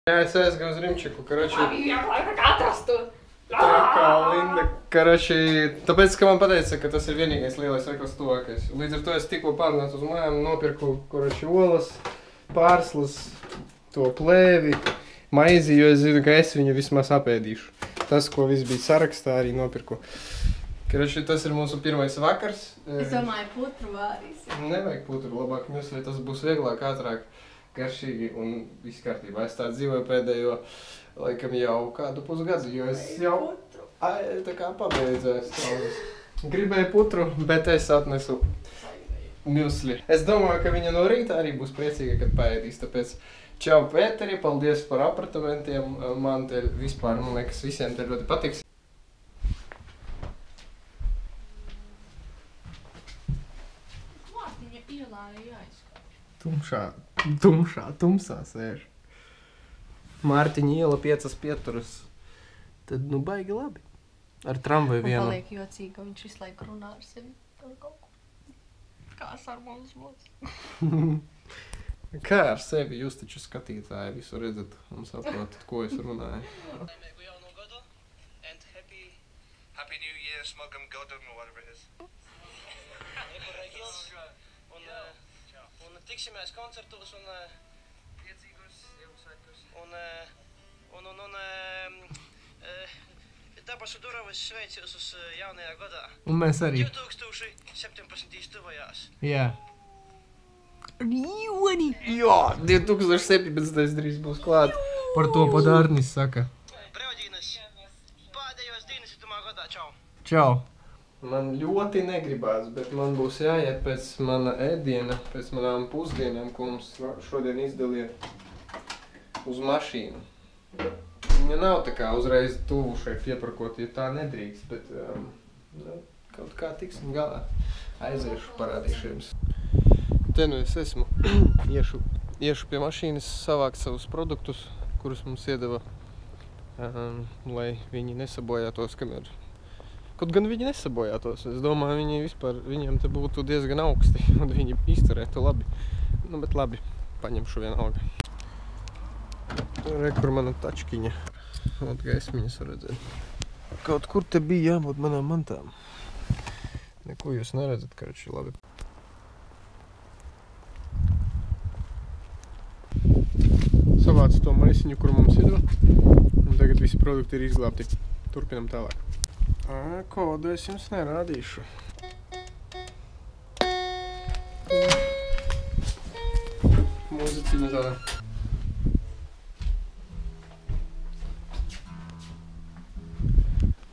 Jā, es aizgāju uz Rimčiku, karoči. Atrastu! Trakā Linda, karoči, tāpēc, ka man pateica, ka tas ir vienīgais lielais veikals tuvākais. Līdz ar to es tikko pārnācu uz mājām, nopirku, karoči, olas, pārslas, to plēvi, maizi, jo es zinu, ka es viņu vismaz apēdīšu. Tas, ko viss bija sarakstā, arī nopirku. Karoči, tas ir mūsu pirmais vakars. Es domāju, putru vārīsi. Nevajag putru, labāk ņus, vai tas būs vieglāk, ātrāk. Garšīgi un viss kārtībā. Es tā dzīvoju pēdējo, laikam jau kādu pusgadu, jo es jau tā kā pabeidzēs. Gribēju putru, bet es atnesu musli. Es domāju, ka viņa no rīta arī būs priecīga, kad paēdīs, tāpēc čau Pēteri, paldies par apartamentiem, man te vispār, man liekas, visiem te ļoti patiks. Mārtiņa ielā ir jāizskatās. Tumsā sēž. Mārtiņa iela 5 pieturas. Tad, nu, baigi labi. Ar tramvaju vienu. Man paliek jocīgi, ka viņš visu laiku runā ar sevi par kaut ko. Kā sarmanas bloks. Kā ar sevi? Jūs taču skatītāji visu redzat un saprotat, ko es runāju. Happy New Year, smagam godam, or whatever it is. Un tiksimies koncertos un priecīgos Ziemassvētkos. Tapašu durvis sveicījus uz jaunajā gadā. Un mēs arī. 2017 tuvajās. Jā. Jā, 2017 drīz būs klāt. Par to Podārnis saka. Brevdīnas, pēdējos dienas itamā gadā, čau. Čau. Man ļoti negribās, bet man būs jāiet pēc mana ēdiena, pēc manām pusdienām, ko mums šodien izdalīja uz mašīnu. Viņa nav tā kā uzreiz tuvu šeit pieparkot, ja tā nedrīkst, bet kaut kā tiksim galā. Aiziešu, parādīšu jums. Te nu es esmu. Iešu pie mašīnas savākt savus produktus, kurus mums iedeva, lai viņi nesabojātos, kamēr. Kaut gan viņi nesabojātos. Es domāju, viņiem te būtu diezgan augsti, un viņi izturētu labi. Nu, bet labi, paņemšu vienalga. Re, kur mana tačkiņa. Ot, gaismiņas var redzēt. Kaut kur te bija jābūt manām mantām. Neko jūs neredzat, karoči, labi. Savācu to maisiņu, kur mums iedeva, un tagad visi produkti ir izglābti. Turpinam tālāk. Kodu es jums nerādīšu. Mūziciņa tāda.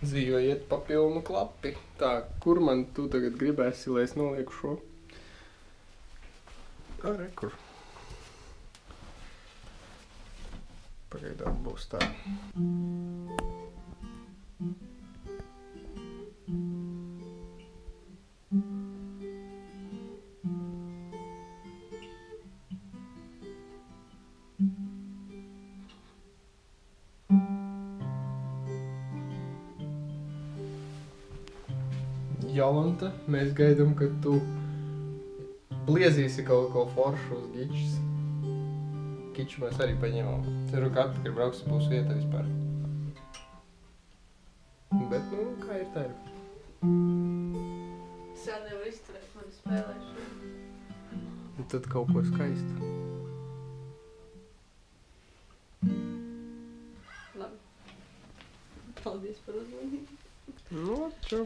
Dzīve iet pa pilnu klapi. Tā, kur man tu tagad gribēsi, lai es nolieku šo? Re, kur? Pagaidām būs tā. Jolanta, mēs gaidām, ka tu bliezīsi kaut ko foršu uz gičs. Kiču mēs arī paņemam. Ceru, ka atpakaļ brauksim būs vieta vispār. Bet, nu, kā ir tā ir? Es jau nevaru izturēt manu spēlēšanu. Un tad kaut ko skaistu. Labi. Paldies par uzmanību. Nu, čau.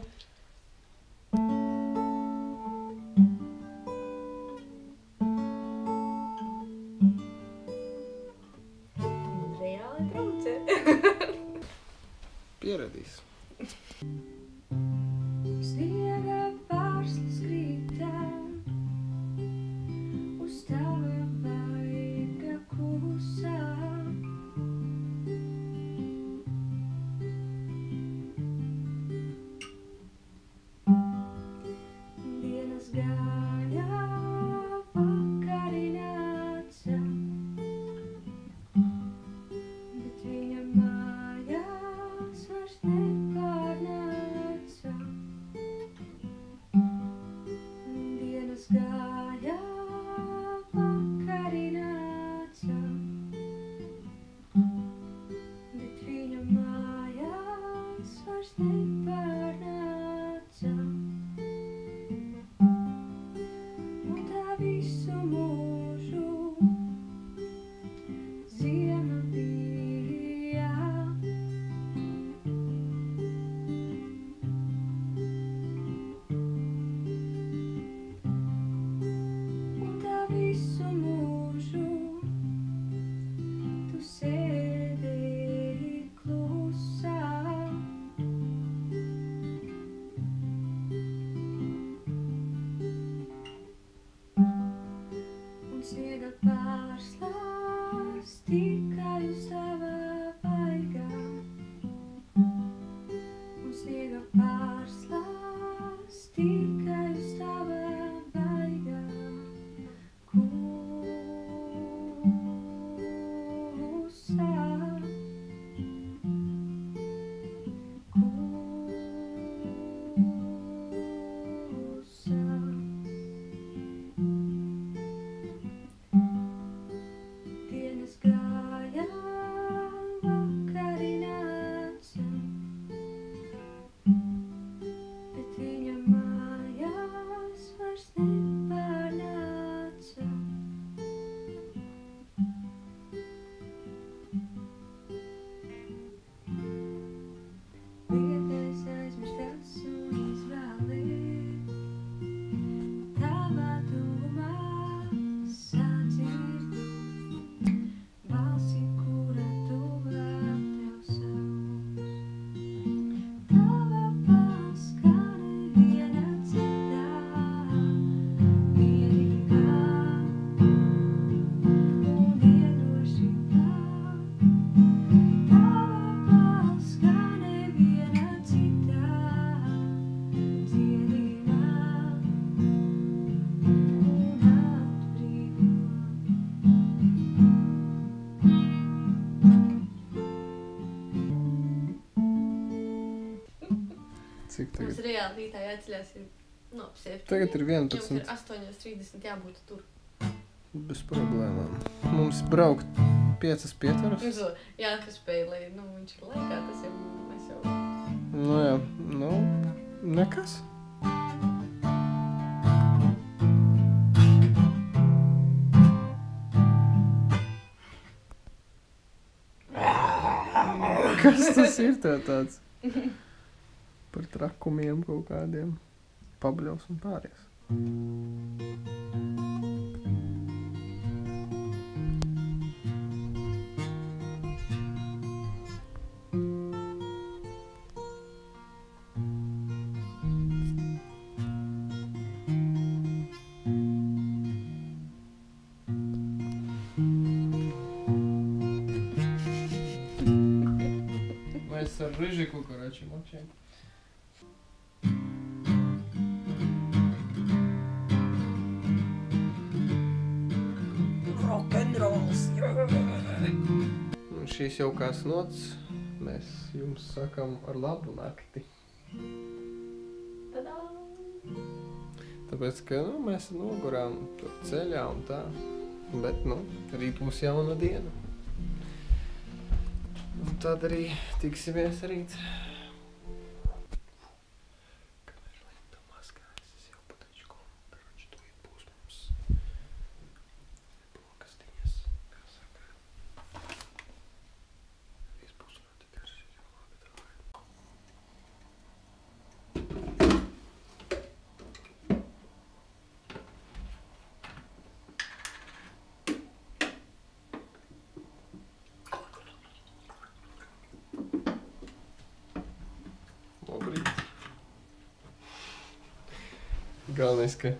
Reāli traucē. Pieradīs. Sniega pārslas krītā uz tava vaiga klusā. Dienas gāja, vakari nāca, bet viņa mājās vairs nepārnāca. Cik Mums tagad? reāli rītā jāceļās ir, nu, 7. Tagad ir 11. Jums ir 8:30 jābūt tur. Bez problēmām. Mums braukt 5 pietvaras. Mums vēl jāatspēj, lai, nu, viņš ir laikā, tas jau, mēs jau... Nu jā, nu, nekas. Kas tas ir tev tāds? Par trakumiem kaut kādiem. Pabļaus un pāries. Mēs ar Ryžiku, korāči, močiem. Rock'n'rolls! Un šīs jaukās nots mēs jums sakam ar labu nakti. Tadā! Tāpēc, ka, nu, mēs nogurām tur ceļā un tā. Bet, nu, rīt būs jauna diena. Un tad arī tiksimies rīt. Kamēr Linda mazgājas, es jau pateicu, karoči, tu būs mums brokastiņas, kā saka. Viss būs ļoti garšīgi un labi davai. Labrīt. Galvenais, ka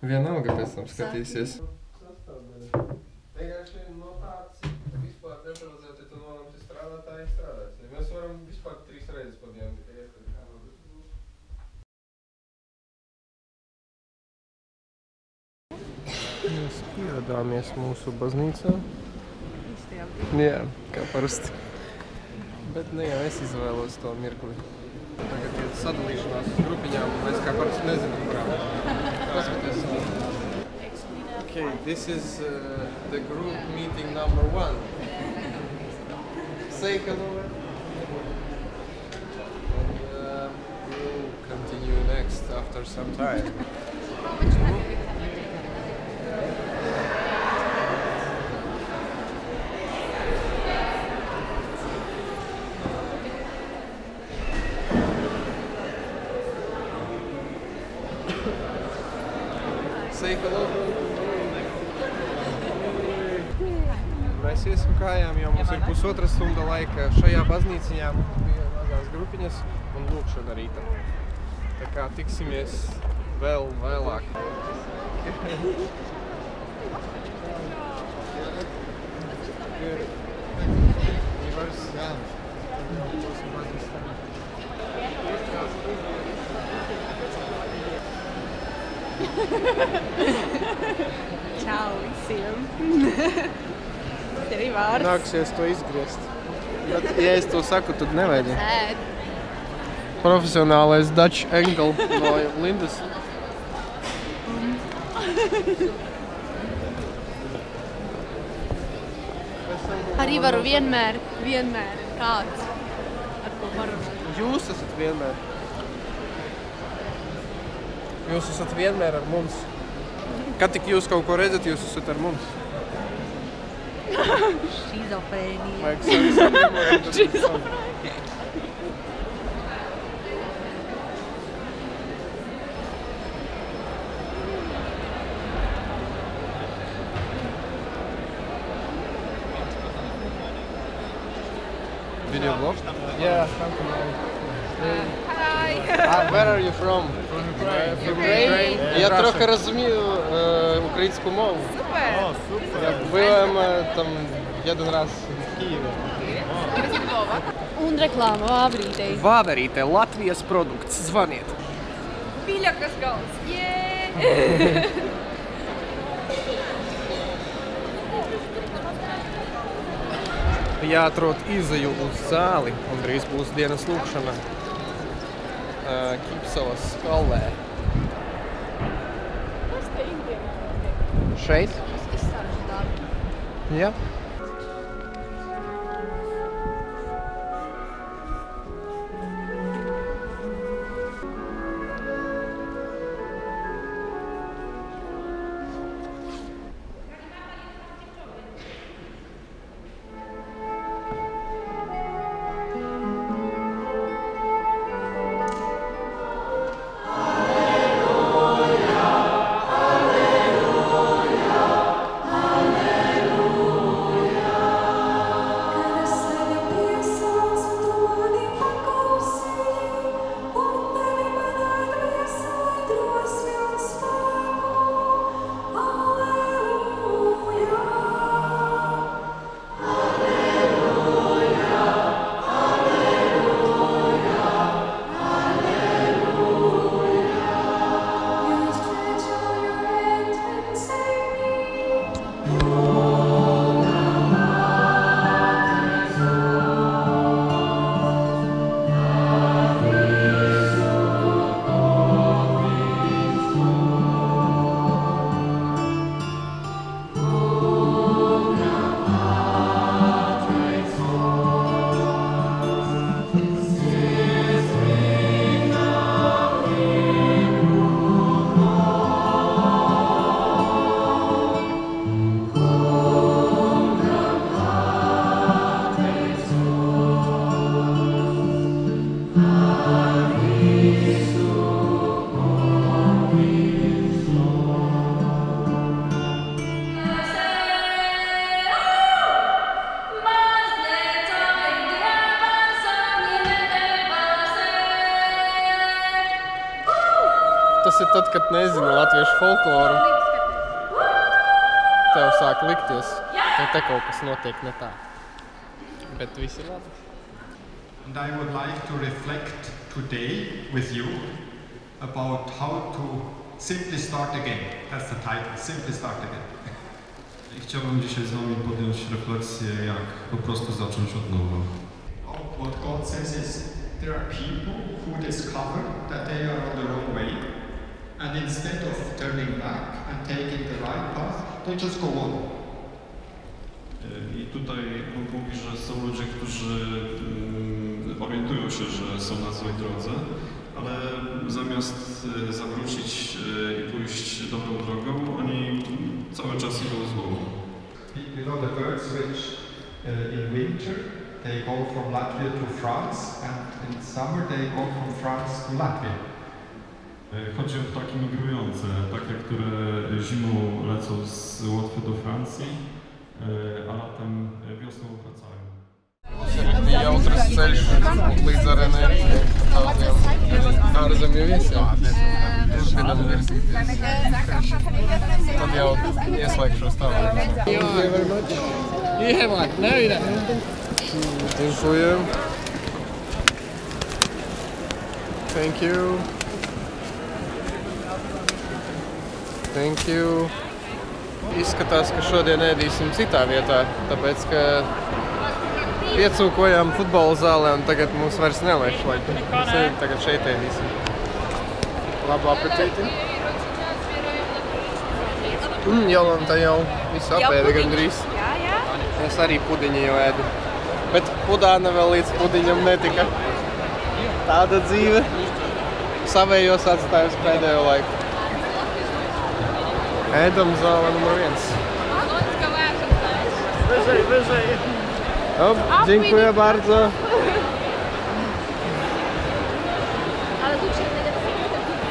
vienalga pēc tam skatīsies. Vienkārši no tāds vispār detalizēti, ja tu nolēmsi strādāt, tā ir strādāts. Mēs varam vispār 3 reizes pa dienu tikai iet, kā nav būs. Mēs ieradāmies mūsu baznīcā. Jā, kā parasti. Bet ne jau es izvēlos to mirkli. Tagad ir sadalīšanās uz grupiņām, un mēs kā parasti nezinām, kurām. Paskaties. Okay, this is the group meeting number 1. Say hello. And we'll continue next after some time. Say hello. Mēs iesim kājām, jo mums ir pusotra stunda laika šajā baznīciņā. Mums bija mazās grupiņas un lūkšana rīta. Tā kā tiksimies vēl vēlāk. Čau visiem! Tev ir vārds? Nāksies to izgriezt. Bet, ja es to saku, tad nevajag. Ēd. Profesionālais Dutch angle no Lindas. Arī varu vienmēr kāds, ar ko parunāt. Jūs esat vienmēr. Jūs esat vienmēr ar mums. Kad tik jūs kaut ko redzat, jūs esat ar mums. Šizofrēnija. Vajag savu Šizofrēnija. Video blog? Yeah, something like Hi! Where are you from? Ukraine. Я трохи розумію українську мову. Super! Я був там один раз в Києві. Un reklāma Vāverītei. Vāverīte, Latvijas produkts. Zvaniet. Mīļākais galds! Jē! Jāatrod izeju uz zāli un drīz būs dienas lūkšana. Kipsavas skalē. Kas te Indienā notiek? Šeit? Tas izstāžu darbu. Jā. Tas ir tad, kad nezinu latviešu folkloru. Tev sāk likties, ka te kaut kas notiek ne tā. Bet viss ir labi. And I would like to reflect today with you about how to simply start again. That's the title, Simply Start Again. I chciałbym dzisiaj z wami podjąć refleksję, jak po prostu zacząć od nowa. What God says is there are people who discover that they are on the wrong way, and instead of turning back and taking the right path, they just go on. I tutaj Bóg mówi, że są ludzie, którzy orientują się, że są na złej drodze, ale zamiast zawrócić i pójść dobrą drogą, oni cały czas idą złą. You know the birds which in winter they go from Latvia to France, and in summer they go from France to Latvia. Chodzi o ptaki migrujące, takie, które zimą lecą z Łotwy do Francji, a latem wiosną wracają. Bija jautras ceļš līdz arenai tādiem ārzemju viesiem. Turpinam virsīties. Tad jau ieslēgšos tālāk. Thank you very much. You have one. No, you don't. Dziękuję. Thank you. Thank you. Izskatās, ka šodien ēdīsim citā vietā, tāpēc, ka piecūkojām futbola zālē un tagad mums vairs nelaiž, lai mēs tagad šeit ēdīsim. Labu apetīti. Jolanta jau visu apēda gandrīz. Jā. Es arī pudiņu jau ēdu. Bet pudāna vēl līdz pudiņam netika. Tāda dzīve. Savējos atstājus pēdējo laiku. Ēdam zāle numur 1. Wyżej. Dziękuję bardzo.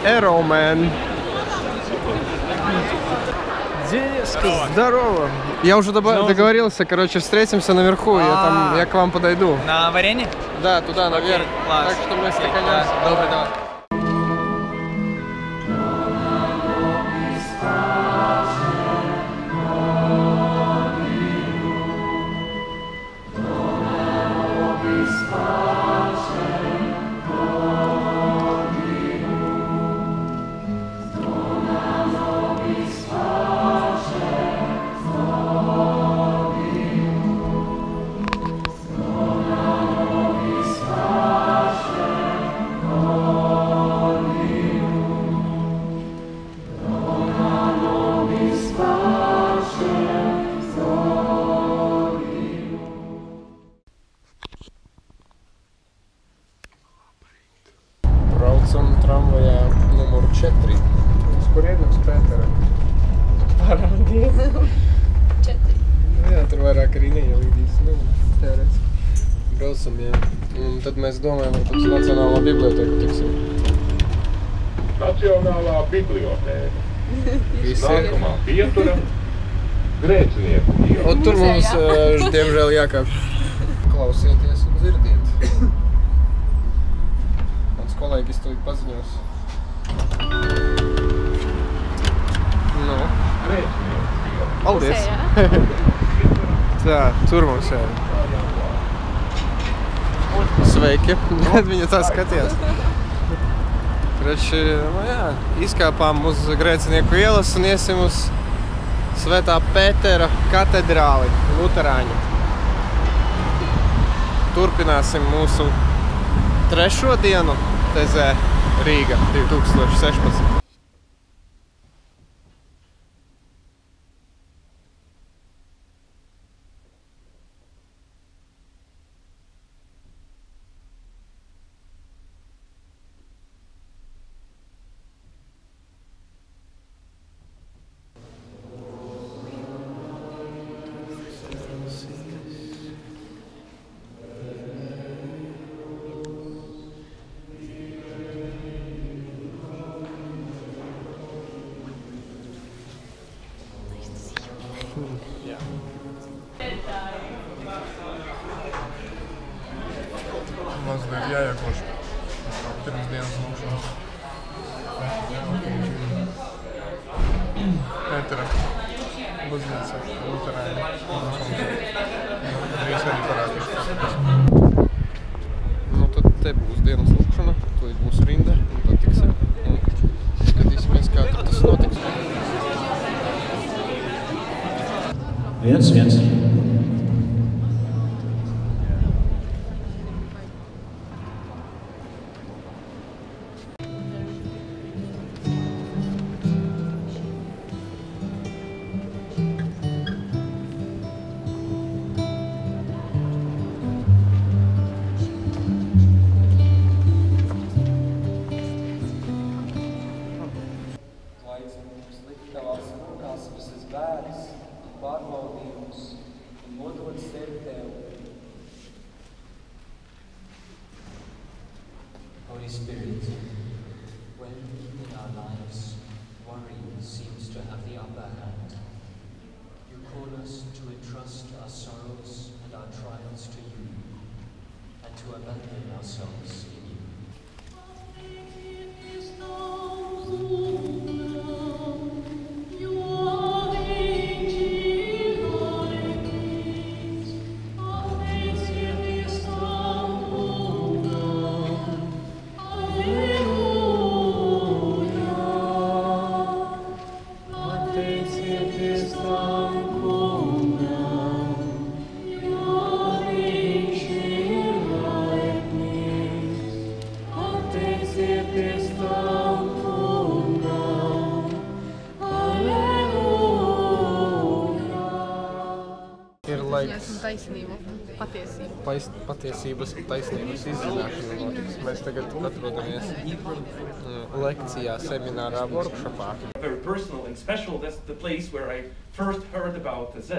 Эромен. Денежка, здорово. Я уже договорился, короче, встретимся наверху, я к вам подойду. На варенье? Да, туда, наверх. Класс. Так что мы стаканемся. Добрый, давай. Oh esam tramvajā numuru 4. Uz kurien? Uz Pētera. Parādiem. 4. Jā, tur vairāk arī neielīdīs. Nu, teorētiski. Braucam, jā. Un tad mēs domājam, varbūt uz Nacionālā bibliotēku tiksim. Nacionālā bibliotēka. Visi. Nākamā pietura Grēcinieku iela. Un tur mums, diemžēl, jākāp. Klausieties un dzirdiet. Mans kolēģis to ir paziņos. Nu. Grēcinieku iela. Paldies! Tā, tur mums ir. Sveiki! Viņa tā skatījās. Kreči, nu jā, izkāpām uz Grēcinieku ielas un iesim uz Svētā Pētera katedrāli, luterāņu. Turpināsim mūsu 3. dienu TZ Rīga 2016. Jā. Mazliet jāiekoš pirms dienas lūkšanas. Pētera baznīca, luterāņi. Drīz arī parādīšu. Nu tad te būs dienas lūkšana, to ir mūsu rinda, un tad tiksim. Un skatīsimies, kā tur tas notiks. 1. Holy Spirit, when in our lives worry seems to have the upper hand, you call us to entrust our sorrows and our trials to you, and to abandon ourselves in you. Taisnība, patiesība. Patiesības un taisnības izzināšana notiks. Mēs tagad atrodamies lekcijā, seminārā, workshopā. Very personal and special. That's the place where I first heard about TZ,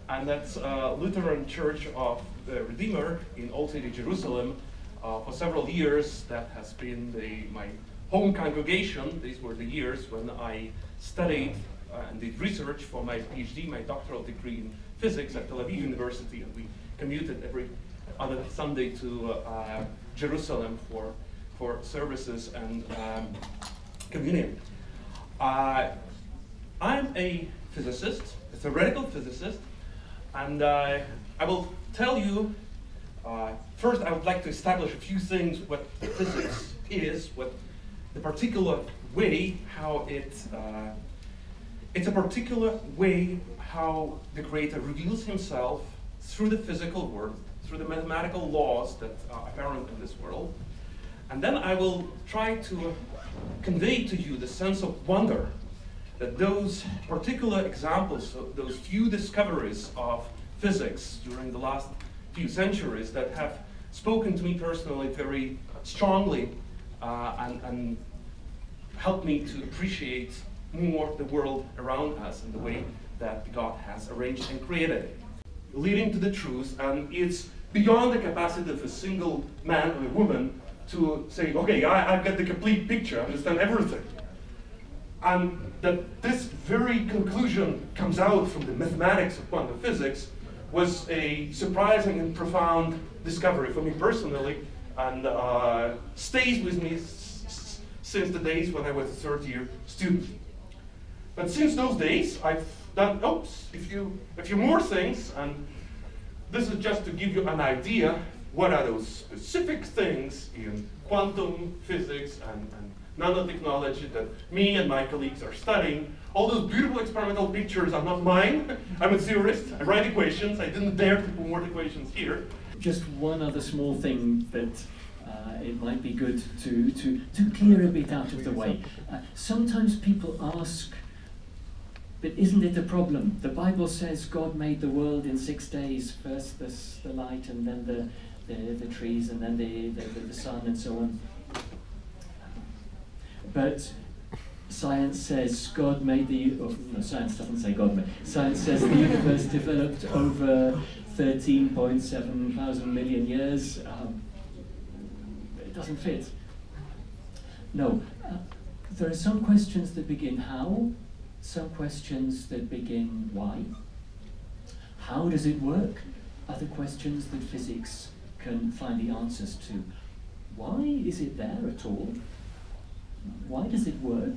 and that's Lutheran Church of the Redeemer in Old City, Jerusalem. For several years, that has been my home congregation. These were the years when I studied and did research for my PhD, my doctoral degree in physics at Tel Aviv University, and we commuted every other Sunday to Jerusalem for services and communion. I'm a physicist, a theoretical physicist, and I will tell you, first I would like to establish a few things, what physics is, what the particular way, how it's a particular way how the Creator reveals himself through the physical world, through the mathematical laws that are apparent in this world. And then I will try to convey to you the sense of wonder that those particular examples, those few discoveries of physics during the last few centuries that have spoken to me personally very strongly and help me to appreciate more the world around us and the way that God has arranged and created it, leading to the truth. And it's beyond the capacity of a single man or a woman to say, okay, I've got the complete picture, I understand everything. And that this very conclusion comes out from the mathematics of quantum physics was a surprising and profound discovery for me personally, and stays with me since the days when I was a third-year student. But since those days, I've done a few more things, and this is just to give you an idea what are those specific things in quantum physics and nanotechnology that me and my colleagues are studying. All those beautiful experimental pictures are not mine. I'm a theorist. I write equations. I didn't dare to put more equations here. Just one other small thing that it might be good to clear a bit out of the way. Sometimes people ask, but isn't it a problem? The Bible says God made the world in 6 days. First the light, and then the trees, and then the sun, and so on. But science says God made no, science doesn't say God made. Science says the universe developed over 13.7 thousand million years. It doesn't fit. No, there are some questions that begin how, some questions that begin why. How does it work? Other questions that physics can find the answers to. Why is it there at all? Why does it work?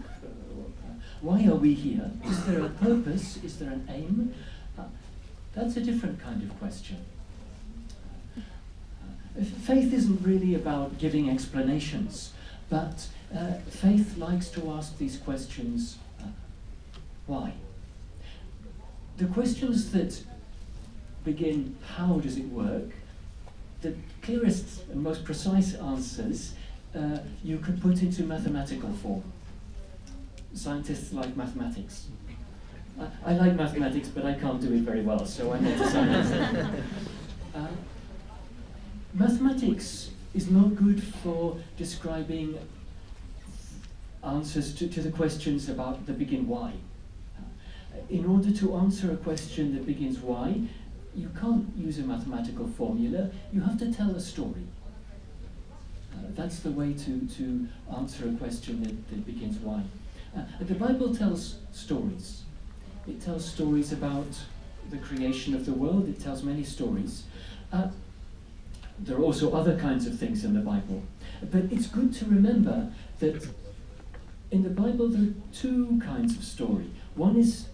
Why are we here? Is there a purpose? Is there an aim? That's a different kind of question. Faith isn't really about giving explanations, but faith likes to ask these questions, why? The questions that begin, how does it work? The clearest and most precise answers you can put into mathematical form. Scientists like mathematics. I like mathematics, but I can't do it very well, so I'm not a scientist. Mathematics is not good for describing answers to the questions about that begin why. In order to answer a question that begins why, you can't use a mathematical formula, you have to tell a story. That's the way to answer a question that begins why. The Bible tells stories. It tells stories about the creation of the world, it tells many stories. There are also other kinds of things in the Bible. But it's good to remember that in the Bible there are two kinds of story. One is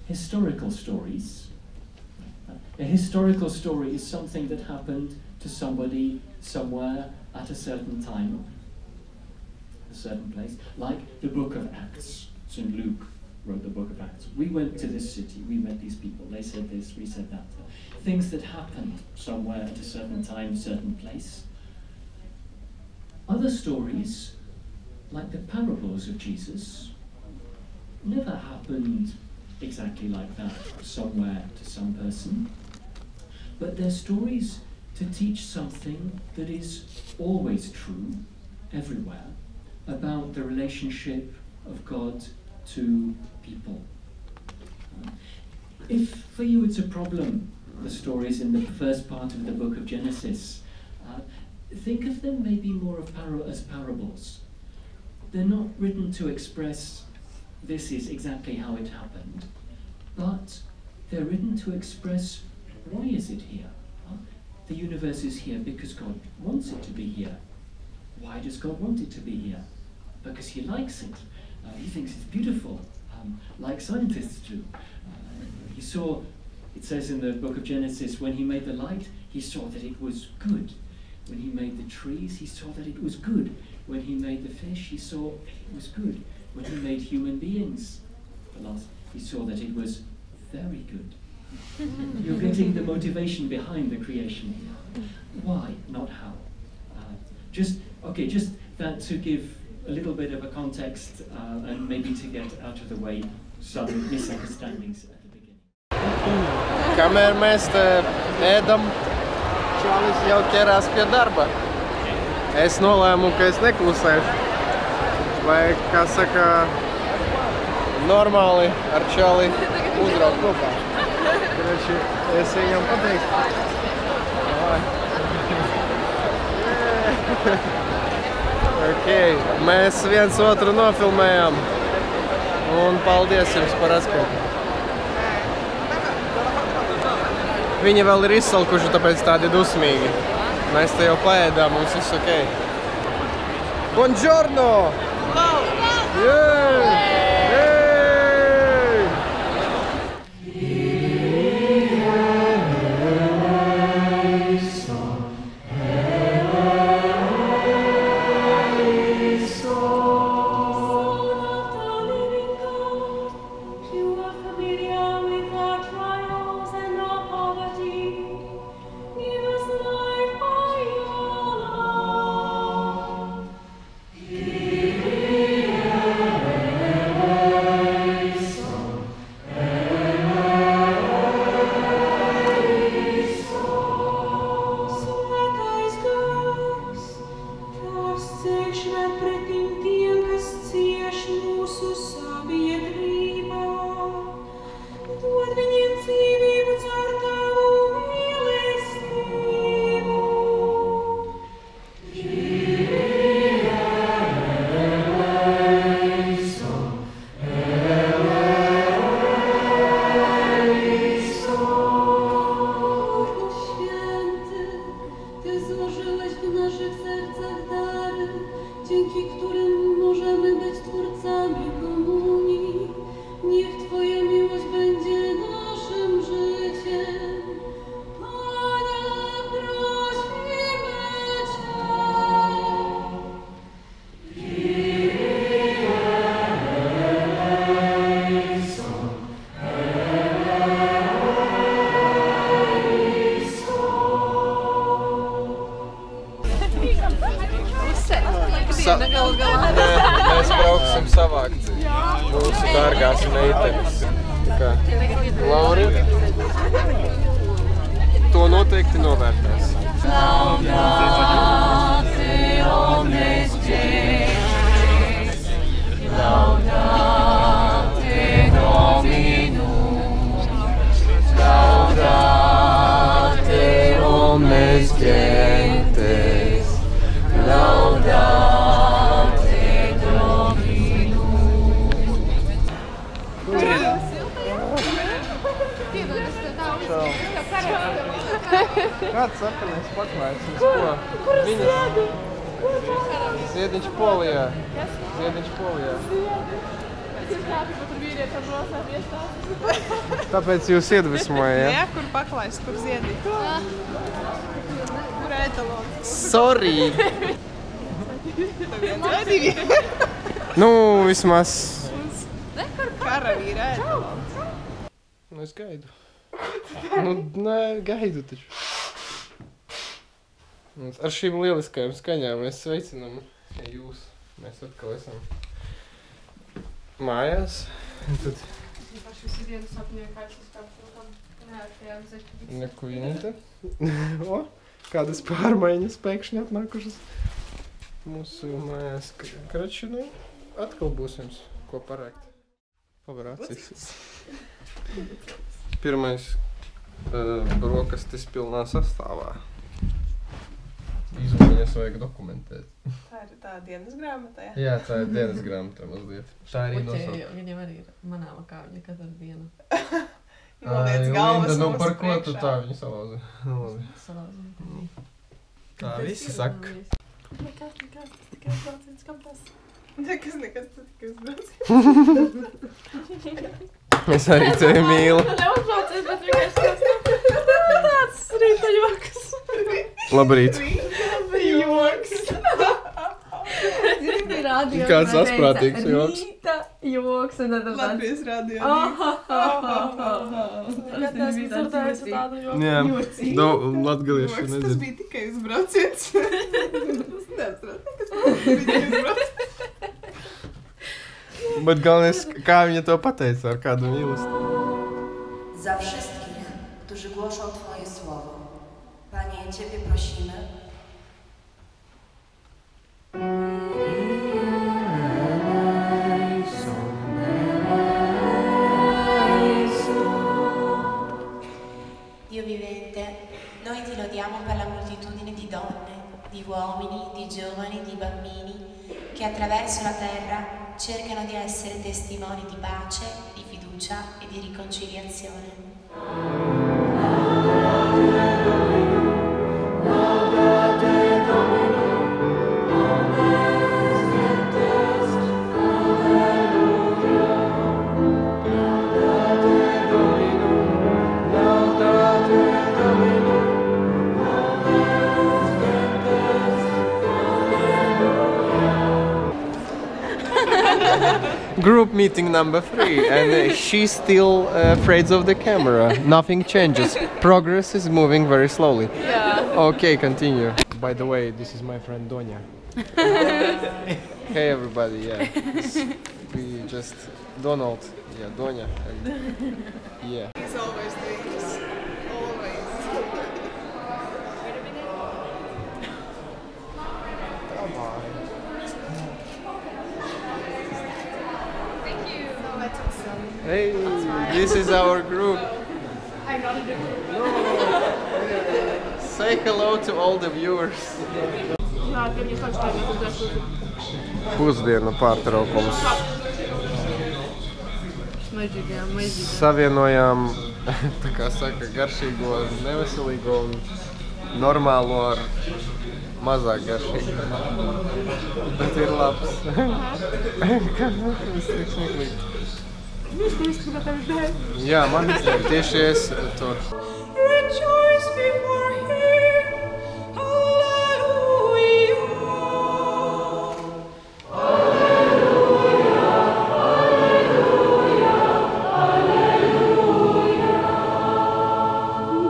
historical stories. A historical story is something that happened to somebody, somewhere, at a certain time, a certain place, like the book of Acts. St. Luke wrote the book of Acts. We went to this city, we met these people, they said this, we said that. Things that happened somewhere at a certain time, certain place. Other stories, like the parables of Jesus, never happened exactly like that, somewhere to some person. But they're stories to teach something that is always true, everywhere, about the relationship of God to people. If for you it's a problem, the stories in the first part of the book of Genesis, think of them maybe more as parables. They're not written to express this is exactly how it happened, but they're written to express why is it here? The universe is here because God wants it to be here. Why does God want it to be here? Because he likes it. He thinks it's beautiful, like scientists do. He saw, it says in the book of Genesis, when he made the light, he saw that it was good. When he made the trees, he saw that it was good. When he made the fish, he saw it was good. When he made human beings, he saw that it was very good. You're getting the motivation behind the creation here. Why, not how? Just that to give a little bit of a context and maybe to get out of the way some misunderstandings at the beginning. Kamēr mēs te ēdam, Čalis jau ķerās pie darba. Es nolēmu, ka es neklusēšu. Vai, kā saka, normāli ar čali uzraukt kopā. Kurači, es viņam pateiktu. Ok, mēs viens otru nofilmējām. Un paldies jums par atskaitu. Viņi vēl ir izsalkuši, tāpēc tādi dusmīgi. Mēs te jau paēdām, mums viss ok. Buongiorno! Yay! Mēs brauksim savākt mūsu dārgās meitenes. Lauri to noteikti novērtēs. Laudate omnes Deus, laudate Dominus, laudate omnes gentes, laudate Kāds sarkanais paklājs? Kur ziedi? Ziediņš Polijā. Ziediņš Polijā. Tāpēc jūs iedvesmoja, ja? Jā, kur paklājs, kur ziedi? Kur ētalons? Sorry! Nu, vismaz... Karavīra ētalons. Nu, es gaidu. Nu, nē, gaidu taču. Ar šīm lieliskajām skaņām mēs sveicinām jūs. Mēs atkal esam mājās. Tad... Neku viņi te. O, kādas pārmaiņas pēkšņi atnākušas mūsu mājās. Krači, nu, atkal būs jums ko parākt. Pavarācijas. Pirmais brokastis pilnā sastāvā. Izmaiņas vajag dokumentēt. Tā ir tā dienas grāmatā, jā? Jā, tā ir dienas grāmatā mazliet. Tā arī nosaukt. Viņam arī ir manāma kā viņa katru dienu. Linda, nu par ko tu tā viņu salauzi? Salauzi. Tā visi saka. Nekas, tas tikai brauciens, kam tas? Nekas, tas tikai brauciens. Es arī tevi mīlu. Neuzbraucies, bet vienkārši tāds rīta joks. Labrīt. Rīta joks. Kāds asprātīgs joks. Rīta joks. Latvijas radio. Kad es dzirdēju tādu joku. Jā, latgalieši nezinu. Tas bija tikai uzbrauciens. Tas neatcerās. Kas bija uzbrauciens. Bet galvenais, kā viņa to pateica, ar kādu mīlestību. Za wszystkich, którzy głoszą Twoje słowo. Panie, Ciebie prosimy, donne, di uomini, di giovani, di bambini che attraverso la terra cercano di essere testimoni di pace, di fiducia e di riconciliazione. Group meeting number 3, and she's still afraid of the camera. Nothing changes. Progress is moving very slowly. Yeah. Okay, continue. By the way, this is my friend Donya. Hey everybody, yeah. We just Donald, yeah, Donya, and yeah. He's always doing this. Always. Come on. Hey, this is our group. I'm not in the group. Say hello to all the viewers. Pusdienu pārtraukums. Savienojām, tā kā saka, garšīgo, neveselīgo un normālo ar mazāk garšīgo. Bet ir labs. Jā, man izdev, tieši es tur. Rejoice before him, hallelujah. Hallelujah, hallelujah, hallelujah.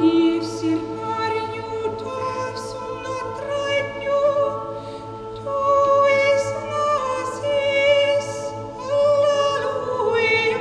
Givsi parņu tavs un atraidņu, tu iznāsis, hallelujah.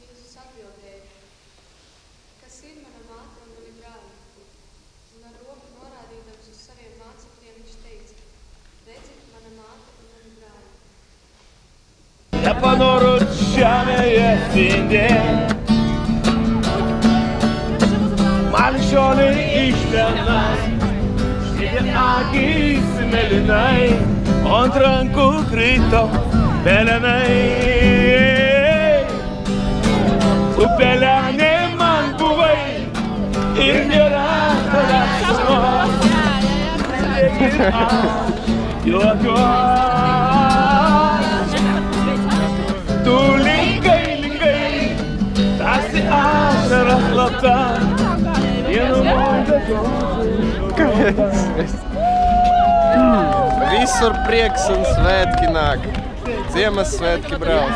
Jēzus atbildēja, kas ir mana māte un mani brāļi, un ar roku norādīdams uz saviem mācekļiem viņš teica, redziet, mana māte un mani brāļi. Ja panorocciame yettinde Malshone ishtanai Sede agis melinai Ontranku krito belanai Upelane manbuvai Irnirata dasmo Yo Tu lingai, tasi asaras labta Visur prieks un svētki nāk. Ziemassvētki brauc.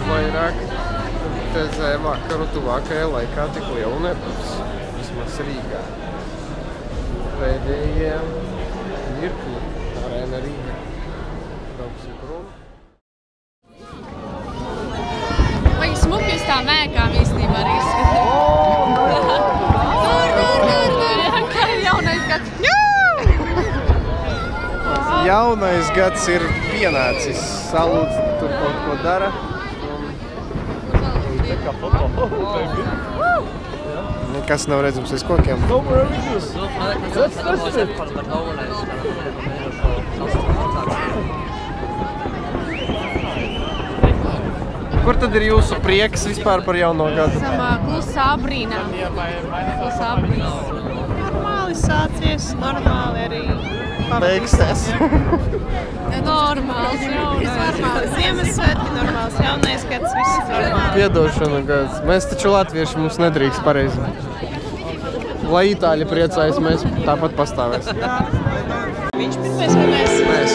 Vairāk tezē vakaru tuvākajā laikā tik lielu nebūs, vismaz Rīgā. Pēdējie mirkļi Arēna Rīga. Brauksim prom. Vai smuki uz tā mēkām īstenībā arī izskatīt? Tur! Kā ir jaunais gads? Jaunais gads ir pienācis. Salūts tur kaut ko dara. Nekas nav redzams aiz kokiem. Kur tad ir jūsu prieks vispār par jauno gadu? Esam klusā brīnā. Klusā brīnā. sācies, normāli arī beigsies. Normāls jaunais, Ziemassvētki, normāls jaunais gads, viss normāli. Piedošana gads. Mēs taču latvieši mums nedrīkst pareizi. Lai itāļi priecājas, mēs tāpat pastāvēsim. Viņš pirmais vai mēs? Mēs.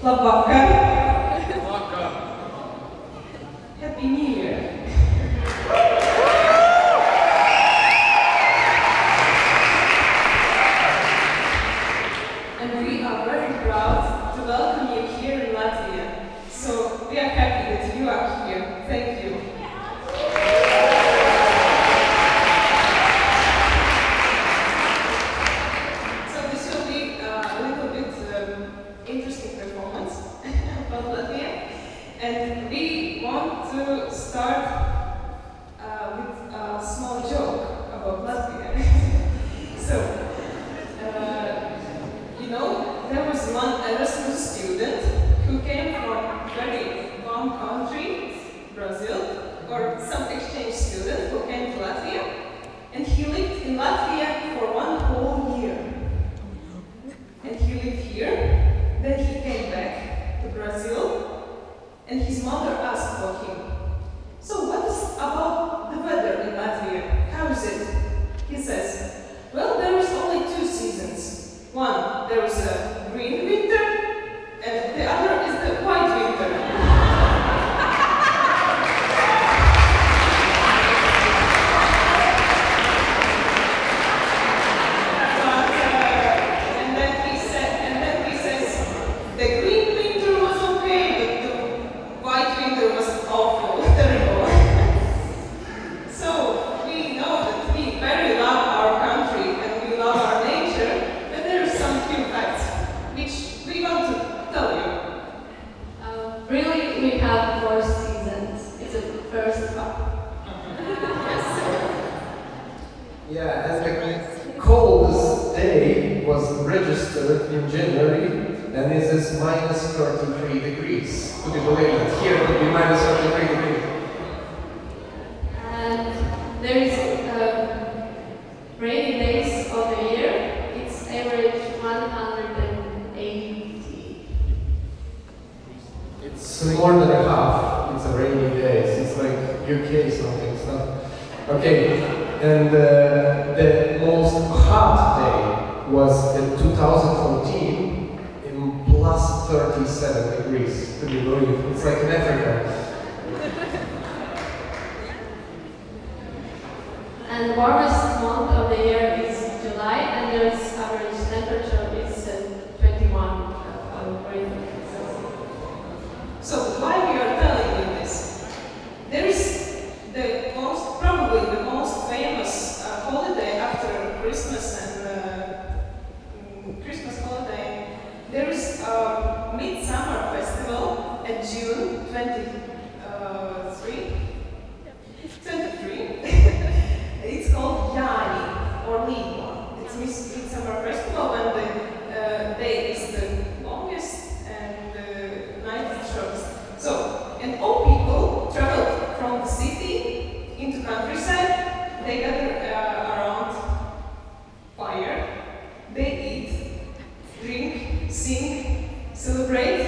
Labvakar! Happy New Year! And we are very proud to welcome you here in Latvia. So we are happy that you are here. Thank you. So this will be a little bit interesting performance about Latvia, and we want to start with a small joke about Latvia. So, you know, there was one Erasmus student who came from a very warm country, Brazil, or some exchange student who came to Latvia, and he lived in Latvia for 1 whole year. And he lived here. Then he came back to Brazil, and his mother asked for him, "So what is about the weather in Latvia? How is it?" He says, "Well, there is only 2 seasons. One, there is a green winter, and the other is the white winter." The green winter was okay, but the white winter was awful, terrible. So we know that we very love our country and we love our nature, but there are some few facts which we want to tell you. Really, we have 4 seasons. It's the first one. Yeah, as the coldest day was registered in January, and this is minus 33 degrees. Could you believe that? Here it would be minus 33 degrees. And there is rainy days of the year. It's average 180. It's more than a half. It's a rainy days. It's like UK something stuff. Okay, and the most hot day was in 2014 in plus 37 degrees. Could you believe? It's like in Africa. And the warmest month of the year is July, and there is average temperature is 21 degrees Celsius. So why we are telling you this? There is probably the most famous holiday after Christmas and Christmas holiday. There is a Midsummer Festival at June 23. It's called Yani or Lipa. It's Midsummer Festival, and the day is the longest and the night is shortest. So, and all people travel from the city into countryside. They gather around fire. They eat, drink, sing, celebrate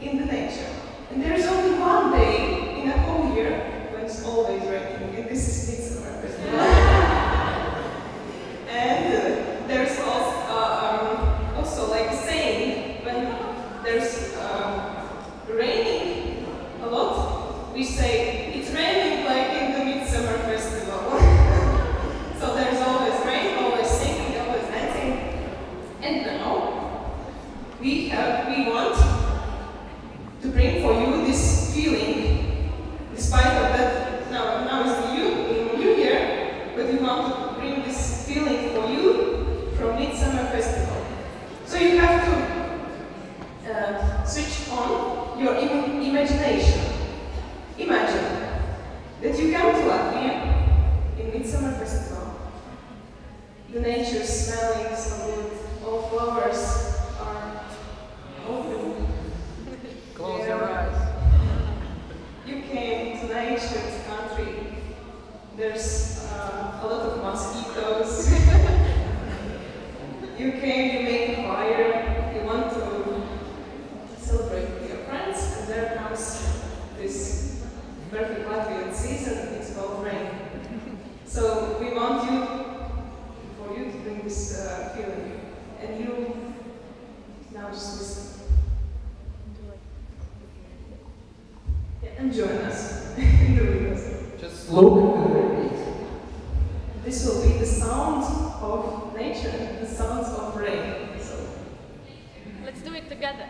in the nature. And there is only one day in a whole year when it's always raining, and this is Midsummer Festival. And there's also like a saying, when there's raining a lot, we say, "It's raining like in the Midsummer Festival." So there's always rain, always singing, always dancing. And now we want to bring for you this feeling, despite of that now is the new year, but we want to bring this feeling for you from Midsummer Festival. So you have to switch on your imagination. Imagine that you come to Latvia in Midsummer Festival. The nature is smelling so good, all flowers are open. Close your eyes. You came to nature, to country. There's a lot of mosquitoes. You came, you make a fire, you want to celebrate with your friends, and there comes this perfect Latvian season, it's called rain. So we want for you to bring this feeling, and you now just listen. Yeah, and join us in the windows. Just look and repeat. This will be the sound of nature, the sounds of rain. So let's do it together.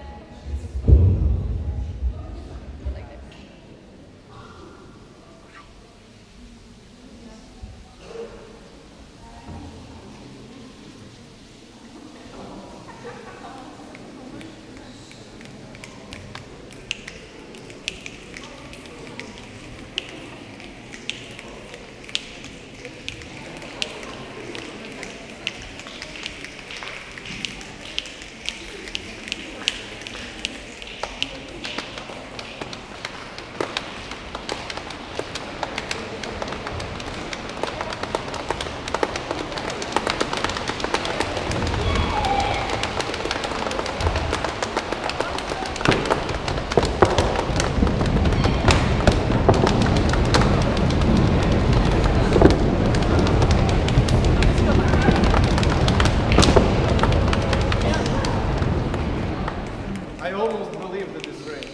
I almost believe that it's rain.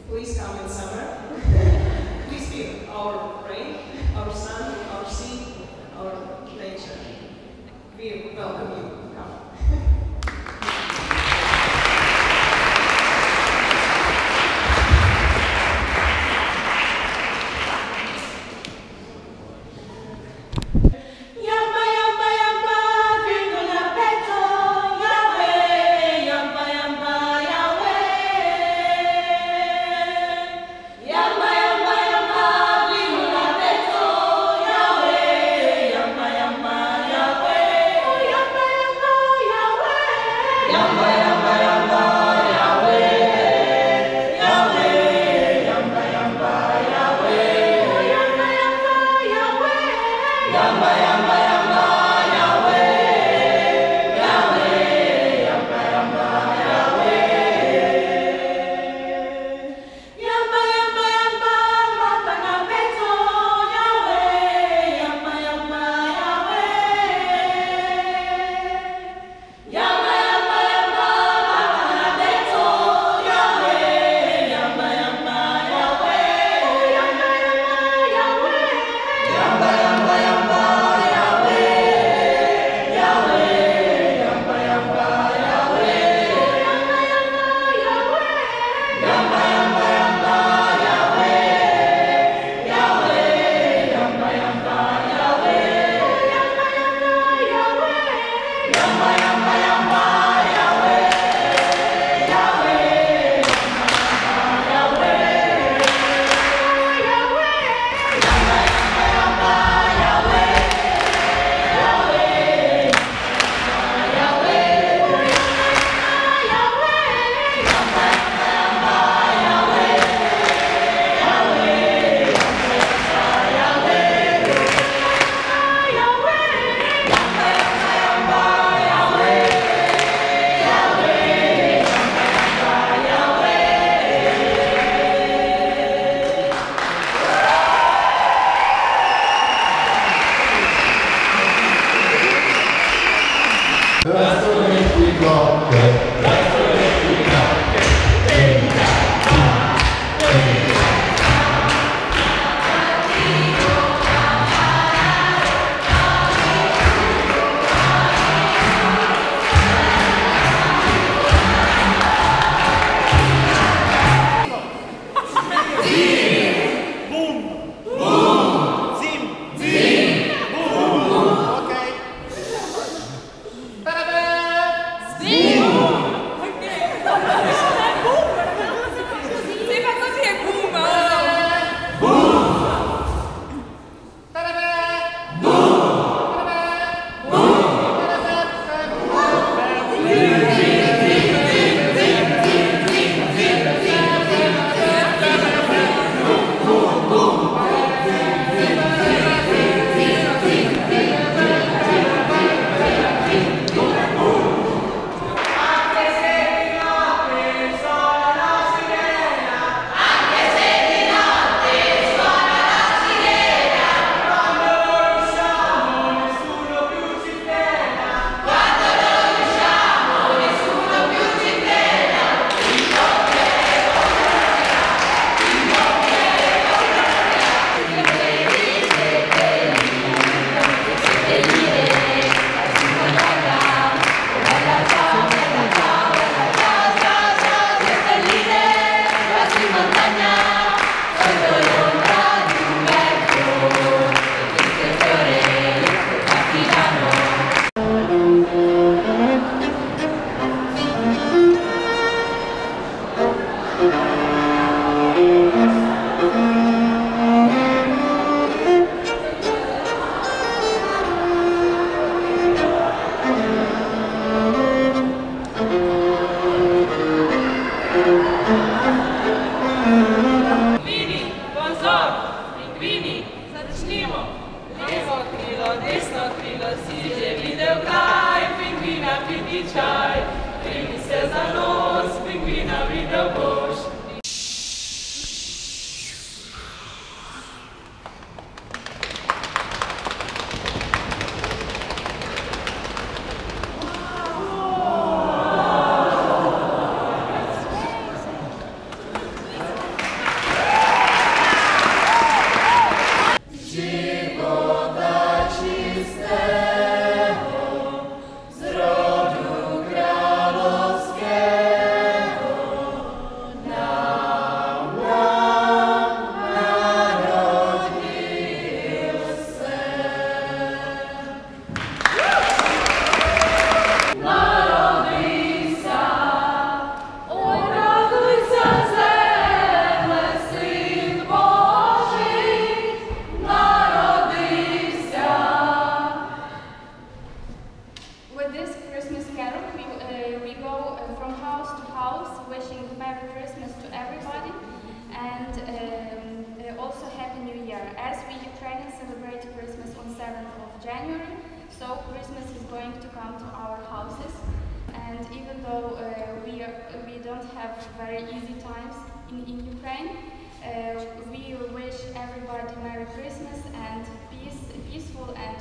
Please come in summer. Please feel our rain, our sun, our sea, our nature. We welcome you. Come. Yamba, January, so Christmas is going to come to our houses, and even though we don't have very easy times in Ukraine, we wish everybody Merry Christmas and peaceful and